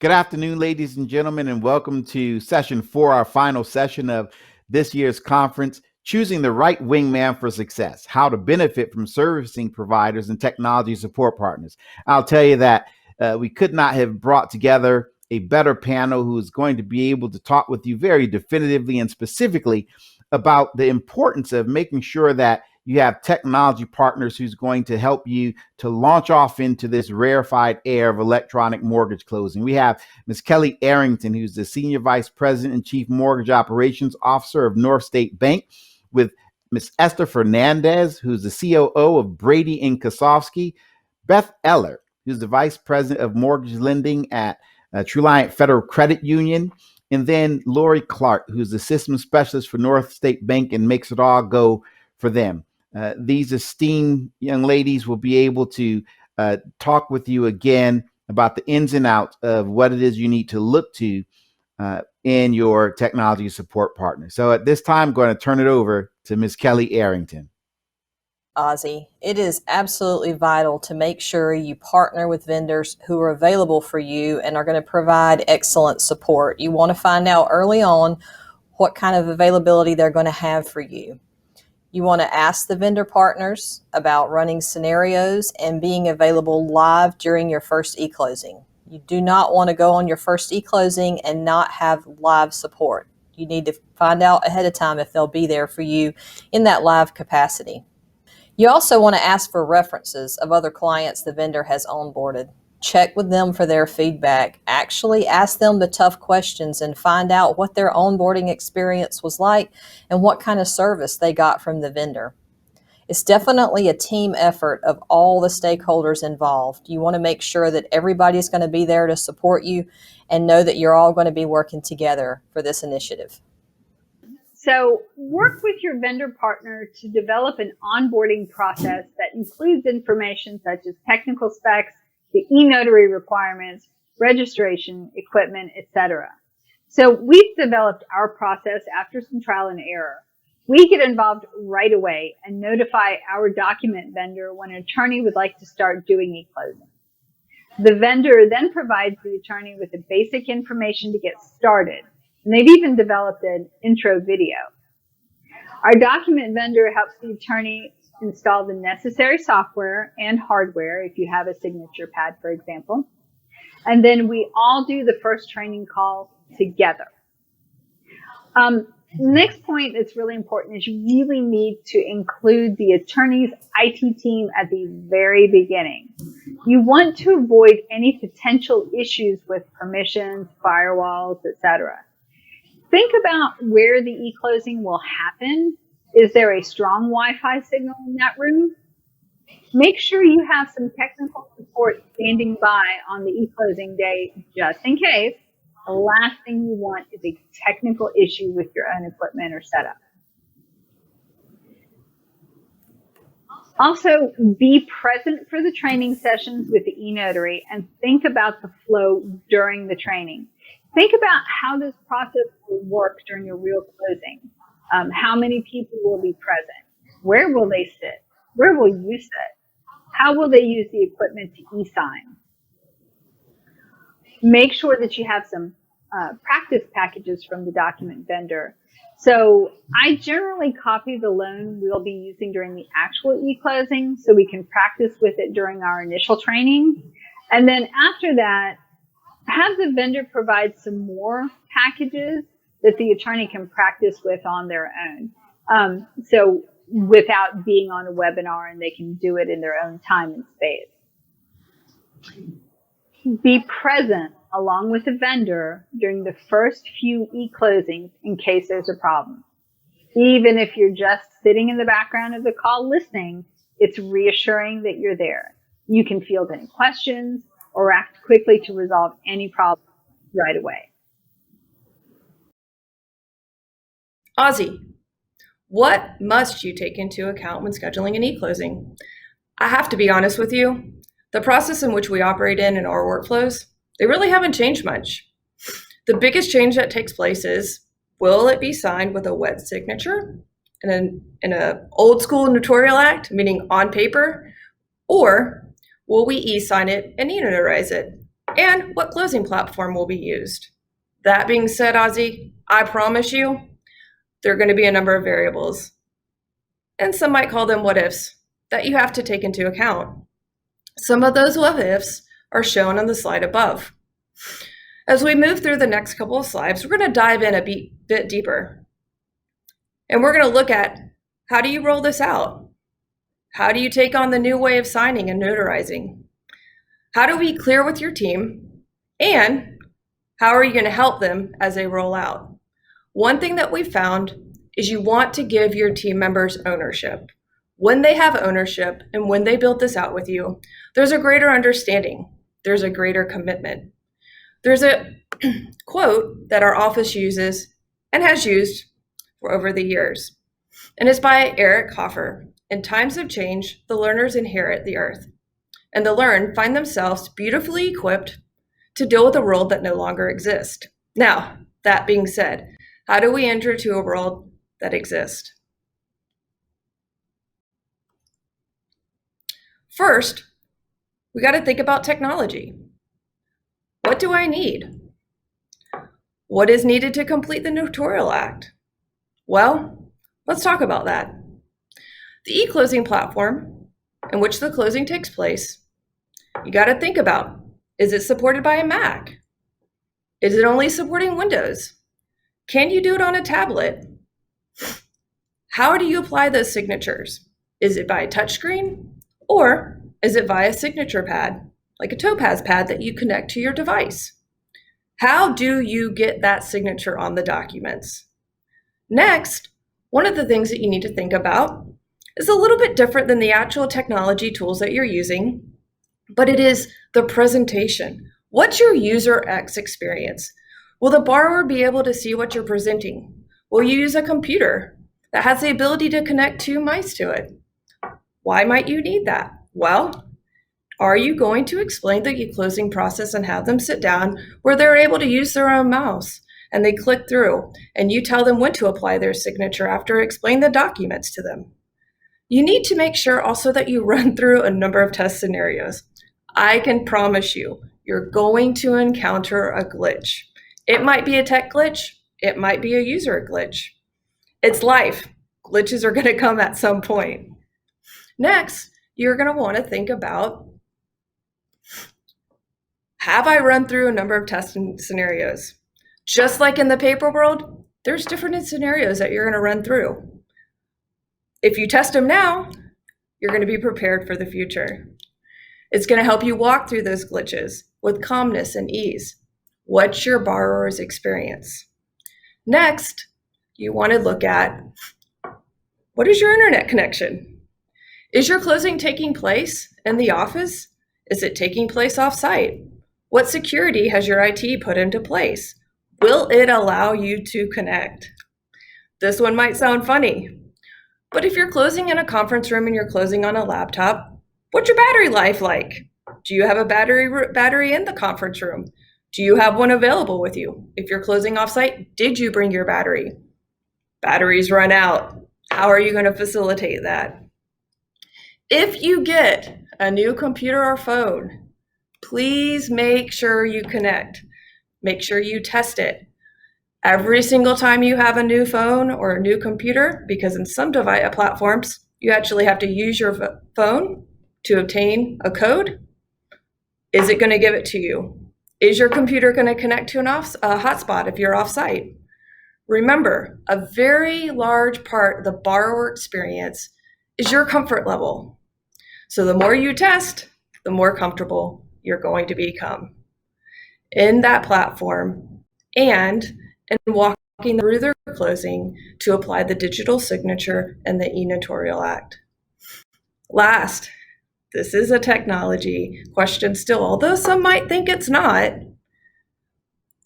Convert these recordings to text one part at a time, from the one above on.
Good afternoon, ladies and gentlemen, and welcome to session 4, our final session of this year's conference, Choosing the Right Wingman for Success, How to Benefit from Servicing Providers and Technology Support Partners. I'll tell you that we could not have brought together a better panel who is going to be able to talk with you very definitively and specifically about the importance of making sure that you have technology partners who's going to help you to launch off into this rarefied air of electronic mortgage closing. We have Ms. Kelly Arrington, who's the Senior Vice President and Chief Mortgage Operations Officer of North State Bank, with Ms. Esther Fernandez, who's the COO of Brady & Kosofsky, Beth Eller, who's the Vice President of Mortgage Lending at Truliant Federal Credit Union, and then Lori Clark, who's the System Specialist for North State Bank and makes it all go for them. These esteemed young ladies will be able to talk with you again about the ins and outs of what it is you need to look to in your technology support partner. So at this time, I'm going to turn it over to Ms. Kelly Arrington. Ozzy, it is absolutely vital to make sure you partner with vendors who are available for you and are going to provide excellent support. You want to find out early on what kind of availability they're going to have for you. You want to ask the vendor partners about running scenarios and being available live during your first eClosing. You do not want to go on your first eClosing and not have live support. You need to find out ahead of time if they'll be there for you in that live capacity. You also want to ask for references of other clients the vendor has onboarded. Check with them for their feedback. Actually ask them the tough questions and find out what their onboarding experience was like and what kind of service they got from the vendor. It's definitely a team effort of all the stakeholders involved. You want to make sure that everybody's going to be there to support you and know that you're all going to be working together for this initiative. So work with your vendor partner to develop an onboarding process that includes information such as technical specs, the e-notary requirements, registration, equipment, etc. So we've developed our process after some trial and error. We get involved right away and notify our document vendor when an attorney would like to start doing e-closing. The vendor then provides the attorney with the basic information to get started, and they've even developed an intro video. Our document vendor helps the attorney install the necessary software and hardware if you have a signature pad, for example. And then we all do the first training call together. Next point that's really important is you really need to include the attorney's IT team at the very beginning. You want to avoid any potential issues with permissions, firewalls, etc. Think about where the e-closing will happen. Is there a strong Wi-Fi signal in that room? Make sure you have some technical support standing by on the e-closing day just in case. The last thing you want is a technical issue with your own equipment or setup. Also, be present for the training sessions with the eNotary and think about the flow during the training. Think about how this process will work during a real closing. How many people will be present? Where will they sit? Where will you sit? How will they use the equipment to e-sign? Make sure that you have some practice packages from the document vendor. So I generally copy the loan we'll be using during the actual e-closing so we can practice with it during our initial training. And then after that, have the vendor provide some more packages that the attorney can practice with on their own. So without being on a webinar, and they can do it in their own time and space. Be present along with the vendor during the first few e-closings in case there's a problem. Even if you're just sitting in the background of the call listening, it's reassuring that you're there. You can field any questions or act quickly to resolve any problem right away. Ozzy, what must you take into account when scheduling an e-closing? I have to be honest with you, the process in which we operate in our workflows, they really haven't changed much. The biggest change that takes place is, will it be signed with a wet signature in an old school notarial act, meaning on paper, or will we e-sign it and e-notarize it and what closing platform will be used. That being said, Ozzy, I promise you, there are going to be a number of variables, and some might call them what ifs, that you have to take into account. Some of those what ifs are shown on the slide above. As we move through the next couple of slides, we're going to dive in a bit deeper. And we're going to look at, how do you roll this out? How do you take on the new way of signing and notarizing? How do we clear with your team? And how are you going to help them as they roll out? One thing that we found is you want to give your team members ownership. When they have ownership and when they build this out with you, there's a greater understanding. There's a greater commitment. There's a quote that our office uses and has used for over the years, and it's by Eric Hoffer. In times of change, the learners inherit the earth, and the learned find themselves beautifully equipped to deal with a world that no longer exists. Now, that being said, how do we enter to a world that exists? First, we got to think about technology. What do I need? What is needed to complete the Notarial Act? Well, let's talk about that. The eClosing platform in which the closing takes place, you got to think about, is it supported by a Mac? Is it only supporting Windows? Can you do it on a tablet? How do you apply those signatures? Is it by a touchscreen, or is it via a signature pad, like a Topaz pad that you connect to your device? How do you get that signature on the documents? Next, one of the things that you need to think about is a little bit different than the actual technology tools that you're using, but it is the presentation. What's your user X experience? Will the borrower be able to see what you're presenting? Will you use a computer that has the ability to connect two mice to it? Why might you need that? Well, are you going to explain the eClosing process and have them sit down where they're able to use their own mouse and they click through and you tell them when to apply their signature after explain the documents to them? You need to make sure also that you run through a number of test scenarios. I can promise you, you're going to encounter a glitch. It might be a tech glitch. It might be a user glitch. It's life. Glitches are going to come at some point. Next, you're going to want to think about, have I run through a number of testing scenarios? Just like in the paper world, there's different scenarios that you're going to run through. If you test them now, you're going to be prepared for the future. It's going to help you walk through those glitches with calmness and ease. What's your borrower's experience? Next, you want to look at, what is your internet connection? Is your closing taking place in the office? Is it taking place off-site? What security has your IT put into place? Will it allow you to connect? This one might sound funny, but if you're closing in a conference room and you're closing on a laptop, what's your battery life like? Do you have a battery in the conference room? Do you have one available with you? If you're closing offsite, did you bring your battery? Batteries run out. How are you going to facilitate that? If you get a new computer or phone, please make sure you connect. Make sure you test it. Every single time you have a new phone or a new computer, because in some device platforms, you actually have to use your phone to obtain a code. Is it going to give it to you? Is your computer going to connect to a hotspot if you're off-site? Remember, a very large part of the borrower experience is your comfort level. So the more you test, the more comfortable you're going to become in that platform and walking through their closing to apply the digital signature and the eNotarial Act. Last, this is a technology question still, although some might think it's not.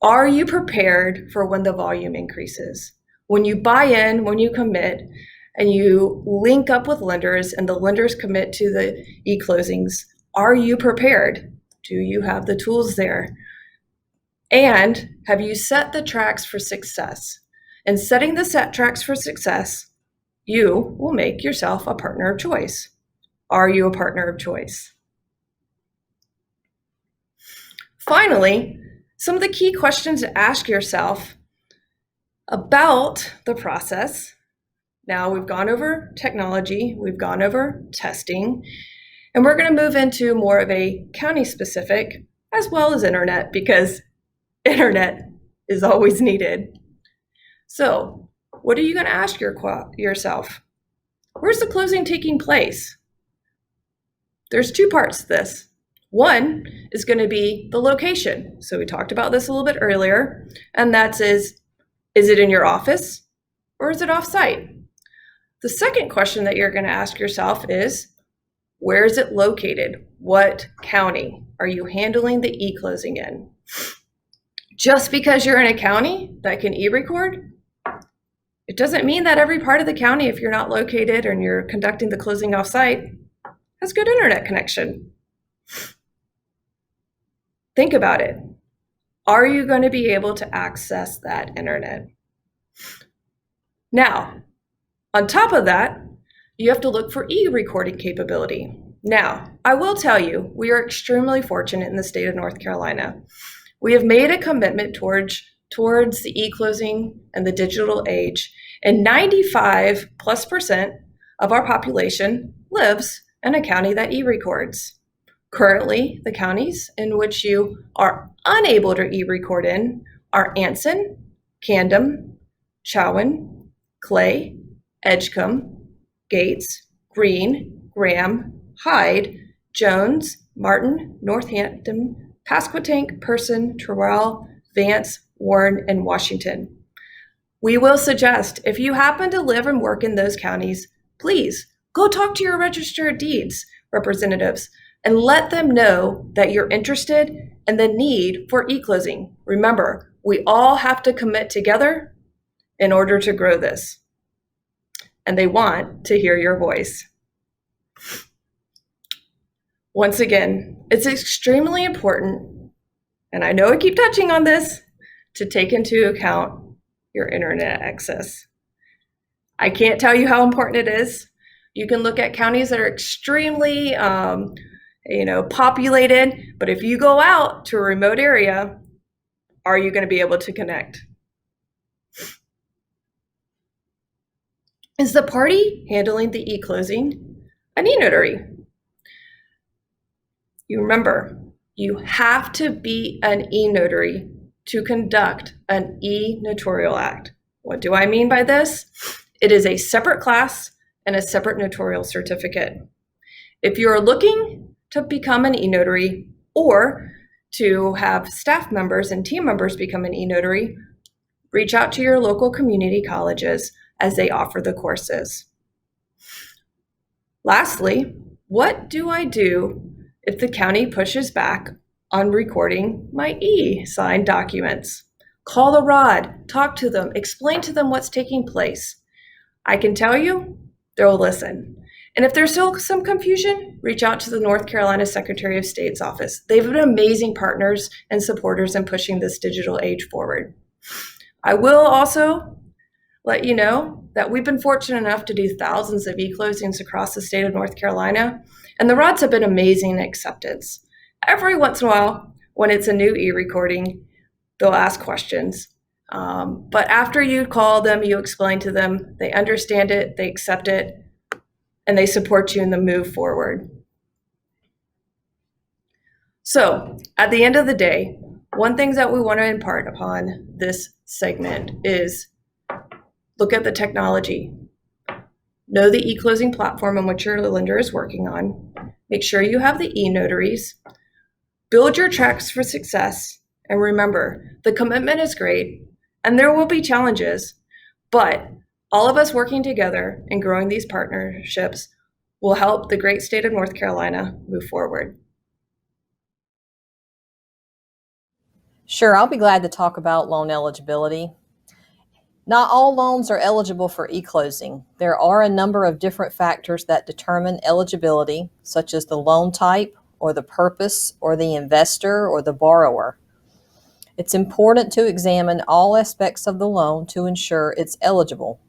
Are you prepared for when the volume increases? When you buy in, when you commit, and you link up with lenders and the lenders commit to the eClosings, are you prepared? Do you have the tools there? And have you set the tracks for success? And setting the set tracks for success, you will make yourself a partner of choice. Are you a partner of choice? Finally, some of the key questions to ask yourself about the process. Now we've gone over technology, we've gone over testing, and we're going to move into more of a county specific as well as internet, because internet is always needed. So what are you going to ask yourself? Where's the closing taking place? There's two parts to this. One is going to be the location. So we talked about this a little bit earlier, and that is it in your office or is it off-site? The second question that you're going to ask yourself is, where is it located? What county are you handling the eClosing in? Just because you're in a county that can e-record, it doesn't mean that every part of the county, if you're not located and you're conducting the closing off-site, has good internet connection. Think about it. Are you going to be able to access that internet? Now, on top of that, you have to look for e-recording capability. Now, I will tell you, we are extremely fortunate in the state of North Carolina. We have made a commitment towards the e-closing and the digital age, and 95+% of our population lives in a county that e-records. Currently, the counties in which you are unable to e-record in are Anson, Camden, Chowan, Clay, Edgecombe, Gates, Greene, Graham, Hyde, Jones, Martin, Northampton, Pasquotank, Person, Terrell, Vance, Warren, and Washington. We will suggest, if you happen to live and work in those counties, please go talk to your Register of Deeds representatives and let them know that you're interested and the need for eClosing. Remember, we all have to commit together in order to grow this. And they want to hear your voice. Once again, it's extremely important, and I know I keep touching on this, to take into account your internet access. I can't tell you how important it is. You can look at counties that are extremely populated, but if you go out to a remote area, are you going to be able to connect? Is the party handling the e-closing an e-notary? You remember, you have to be an e-notary to conduct an e-notarial act. What do I mean by this? It is a separate class and a separate notarial certificate. If you're looking to become an e-notary or to have staff members and team members become an e-notary, reach out to your local community colleges as they offer the courses. Lastly, what do I do if the county pushes back on recording my e-signed documents? Call the ROD, talk to them, explain to them what's taking place. I can tell you, they'll listen. And if there's still some confusion, reach out to the North Carolina Secretary of State's office. They've been amazing partners and supporters in pushing this digital age forward. I will also let you know that we've been fortunate enough to do thousands of e-closings across the state of North Carolina, and the RODs have been amazing in acceptance. Every once in a while, when it's a new e-recording, they'll ask questions. But after you call them, you explain to them, they understand it, they accept it, and they support you in the move forward. So at the end of the day, one thing that we want to impart upon this segment is look at the technology. Know the e-closing platform in which your lender is working on. Make sure you have the e-notaries. Build your tracks for success. And remember, the commitment is great and there will be challenges, but all of us working together and growing these partnerships will help the great state of North Carolina move forward. Sure, I'll be glad to talk about loan eligibility. Not all loans are eligible for e-closing. There are a number of different factors that determine eligibility, such as the loan type, or the purpose, or the investor, or the borrower. It's important to examine all aspects of the loan to ensure it's eligible.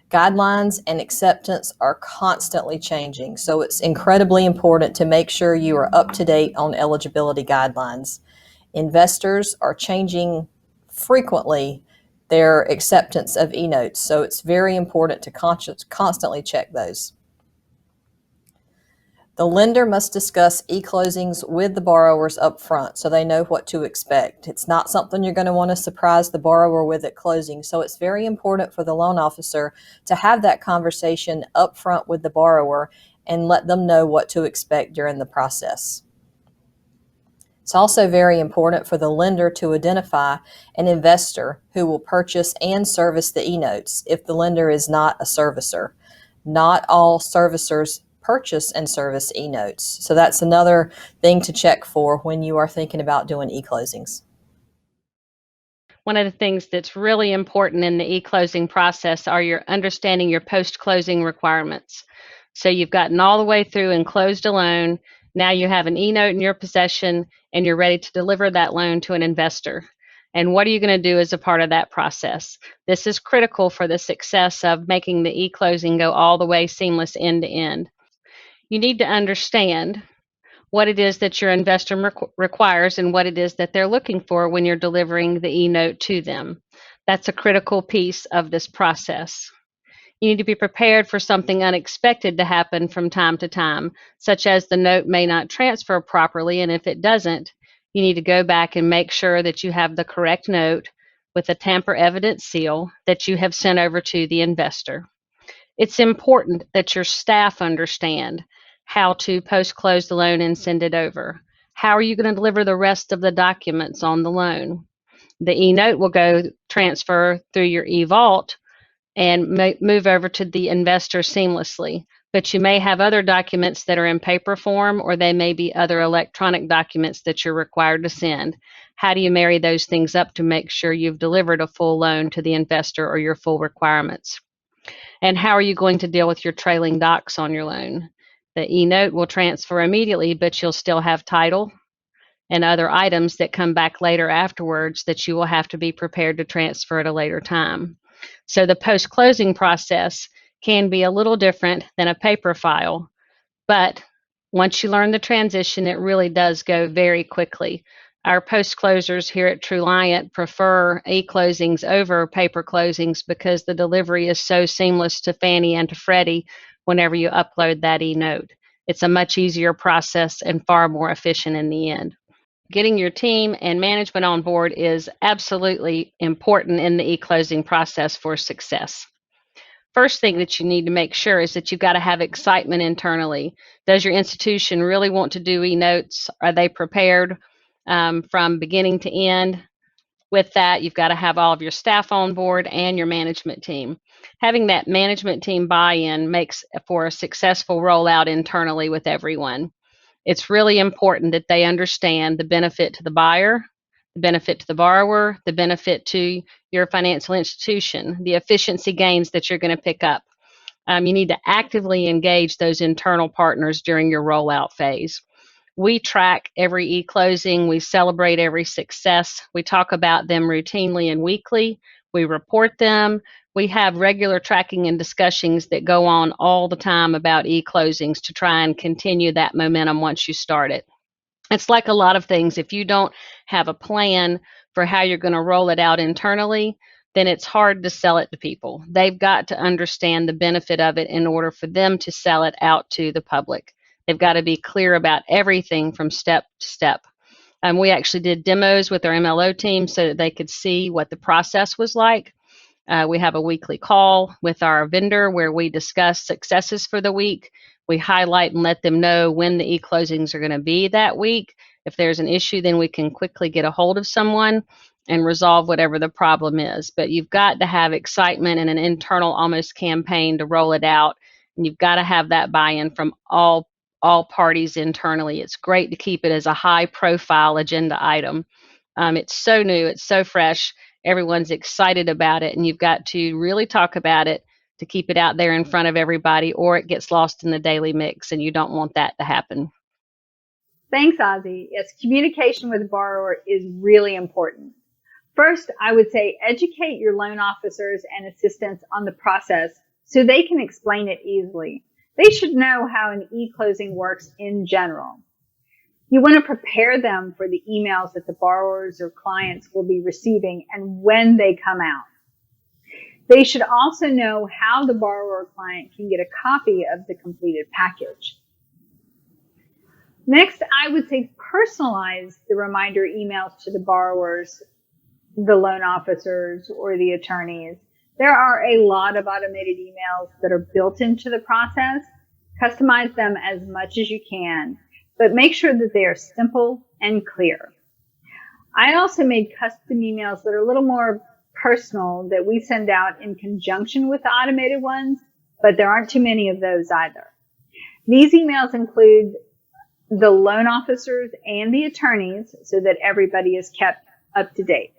Guidelines and acceptance are constantly changing, so it's incredibly important to make sure you are up to date on eligibility guidelines. Investors are changing frequently their acceptance of e-notes, so it's very important to constantly check those. The lender must discuss e-closings with the borrowers up front so they know what to expect. It's not something you're going to want to surprise the borrower with at closing, so it's very important for the loan officer to have that conversation up front with the borrower and let them know what to expect during the process. It's also very important for the lender to identify an investor who will purchase and service the e-notes if the lender is not a servicer. Not all servicers purchase and service e-notes. So that's another thing to check for when you are thinking about doing e-closings. One of the things that's really important in the e-closing process are your understanding your post-closing requirements. So you've gotten all the way through and closed a loan. Now you have an e-note in your possession and you're ready to deliver that loan to an investor. And what are you going to do as a part of that process? This is critical for the success of making the e-closing go all the way seamless end to end. You need to understand what it is that your investor requires and what it is that they're looking for when you're delivering the e-note to them. That's a critical piece of this process. You need to be prepared for something unexpected to happen from time to time, such as the note may not transfer properly, and if it doesn't, you need to go back and make sure that you have the correct note with a tamper evidence seal that you have sent over to the investor. It's important that your staff understand how to post-close the loan and send it over. How are you going to deliver the rest of the documents on the loan? The e-note will go transfer through your e-vault and move over to the investor seamlessly. But you may have other documents that are in paper form, or they may be other electronic documents that you're required to send. How do you marry those things up to make sure you've delivered a full loan to the investor or your full requirements? And how are you going to deal with your trailing docs on your loan? The e-note will transfer immediately, but you'll still have title and other items that come back later afterwards that you will have to be prepared to transfer at a later time. So the post-closing process can be a little different than a paper file, but once you learn the transition, it really does go very quickly. Our post-closers here at TruLiant prefer e-closings over paper closings because the delivery is so seamless to Fannie and to Freddie whenever you upload that e-note. It's a much easier process and far more efficient in the end. Getting your team and management on board is absolutely important in the e-closing process for success. First thing that you need to make sure is that you've got to have excitement internally. Does your institution really want to do e-notes? Are they prepared from beginning to end? With that, you've got to have all of your staff on board and your management team. Having that management team buy-in makes for a successful rollout internally with everyone. It's really important that they understand the benefit to the buyer, the benefit to the borrower, the benefit to your financial institution, the efficiency gains that you're going to pick up. You need to actively engage those internal partners during your rollout phase. We track every e-closing. We celebrate every success. We talk about them routinely and weekly. We report them. We have regular tracking and discussions that go on all the time about e-closings to try and continue that momentum once you start it. It's like a lot of things. If you don't have a plan for how you're going to roll it out internally, then it's hard to sell it to people. They've got to understand the benefit of it in order for them to sell it out to the public. They've got to be clear about everything from step to step. We actually did demos with our MLO team so that they could see what the process was like. We have a weekly call with our vendor where we discuss successes for the week. We highlight and let them know when the e-closings are going to be that week. If there's an issue, then we can quickly get a hold of someone and resolve whatever the problem is. But you've got to have excitement and an internal almost campaign to roll it out. And you've got to have that buy-in from all parties internally. It's great to keep it as a high profile agenda item. It's so new, it's so fresh. Everyone's excited about it, and you've got to really talk about it to keep it out there in front of everybody, or it gets lost in the daily mix, and you don't want that to happen. Thanks, Ozzy. Yes, communication with the borrower is really important. First, I would say educate your loan officers and assistants on the process so they can explain it easily. They should know how an e-closing works in general. You want to prepare them for the emails that the borrowers or clients will be receiving and when they come out. They should also know how the borrower or client can get a copy of the completed package. Next, I would say personalize the reminder emails to the borrowers, the loan officers, or the attorneys. There are a lot of automated emails that are built into the process. Customize them as much as you can, but make sure that they are simple and clear. I also made custom emails that are a little more personal that we send out in conjunction with the automated ones, but there aren't too many of those either. These emails include the loan officers and the attorneys so that everybody is kept up to date.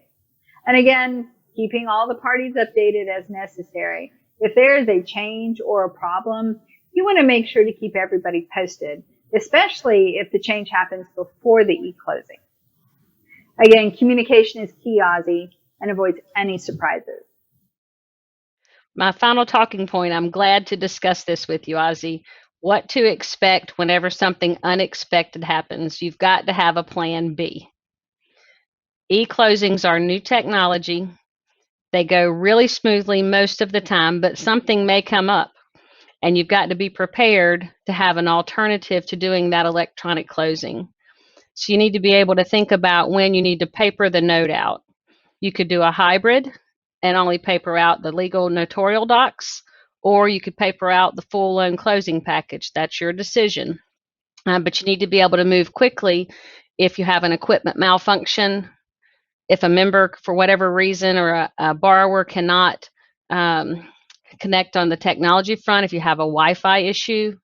And again, keeping all the parties updated as necessary. If there is a change or a problem, you want to make sure to keep everybody posted, especially if the change happens before the eClosing. Again, communication is key, Ozzy, and avoids any surprises. My final talking point, I'm glad to discuss this with you, Ozzy. What to expect whenever something unexpected happens. You've got to have a plan B. E-closings are new technology. They go really smoothly most of the time, but something may come up, and you've got to be prepared to have an alternative to doing that electronic closing. So you need to be able to think about when you need to paper the note out. You could do a hybrid and only paper out the legal notarial docs, or you could paper out the full loan closing package. That's your decision. But you need to be able to move quickly if you have an equipment malfunction, if a member, for whatever reason, or a borrower cannot connect on the technology front, if you have a Wi-Fi issue.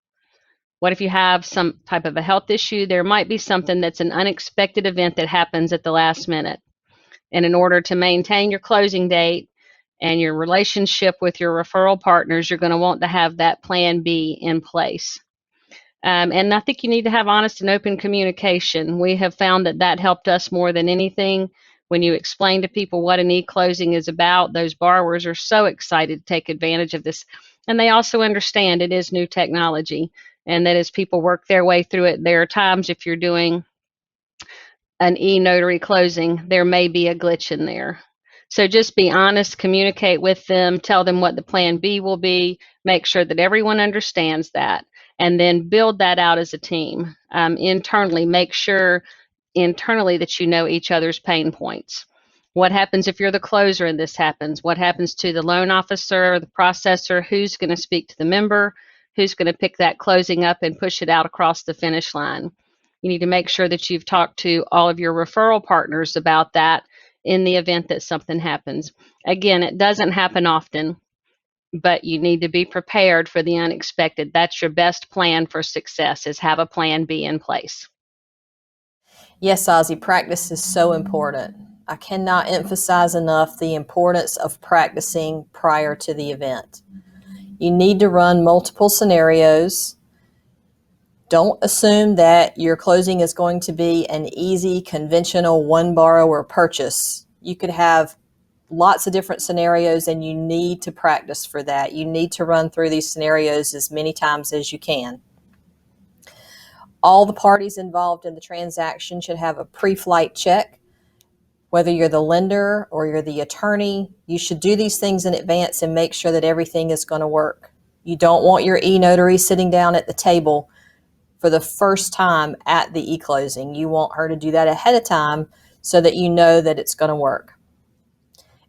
What if you have some type of a health issue? There might be something that's an unexpected event that happens at the last minute. And in order to maintain your closing date and your relationship with your referral partners, you're going to want to have that plan B in place. And I think you need to have honest and open communication. We have found that that helped us more than anything. When you explain to people what an e-closing is about, those borrowers are so excited to take advantage of this. And they also understand it is new technology, and that as people work their way through it, there are times if you're doing an e-notary closing, there may be a glitch in there. So just be honest, communicate with them, tell them what the plan B will be, make sure that everyone understands that, and then build that out as a team. Internally, make sure internally that you know each other's pain points. What happens if you're the closer and this happens? What happens to the loan officer or the processor? Who's going to speak to the member? Who's going to pick that closing up and push it out across the finish line? You need to make sure that you've talked to all of your referral partners about that in the event that something happens. Again, it doesn't happen often, but you need to be prepared for the unexpected. That's your best plan for success, is have a plan B in place. Yes, Ozzy, practice is so important. I cannot emphasize enough the importance of practicing prior to the event. You need to run multiple scenarios. Don't assume that your closing is going to be an easy, conventional one borrower purchase. You could have lots of different scenarios, and you need to practice for that. You need to run through these scenarios as many times as you can. All the parties involved in the transaction should have a pre-flight check. Whether you're the lender or you're the attorney, you should do these things in advance and make sure that everything is going to work. You don't want your e-notary sitting down at the table for the first time at the e-closing. You want her to do that ahead of time so that you know that it's going to work.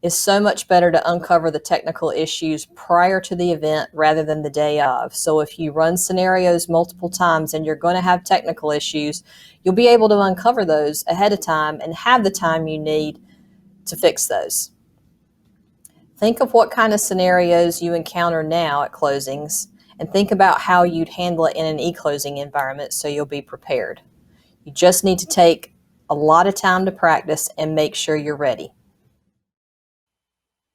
It's so much better to uncover the technical issues prior to the event rather than the day of. So if you run scenarios multiple times and you're going to have technical issues, you'll be able to uncover those ahead of time and have the time you need to fix those. Think of what kind of scenarios you encounter now at closings, and think about how you'd handle it in an e-closing environment so you'll be prepared. You just need to take a lot of time to practice and make sure you're ready.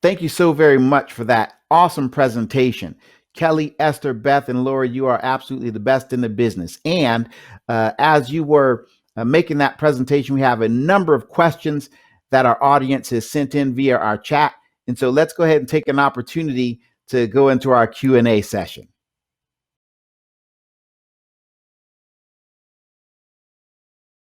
Thank you so very much for that awesome presentation. Kelly, Esther, Beth, and Laura, you are absolutely the best in the business. And as you were making that presentation, we have a number of questions that our audience has sent in via our chat. And so let's go ahead and take an opportunity to go into our Q&A session.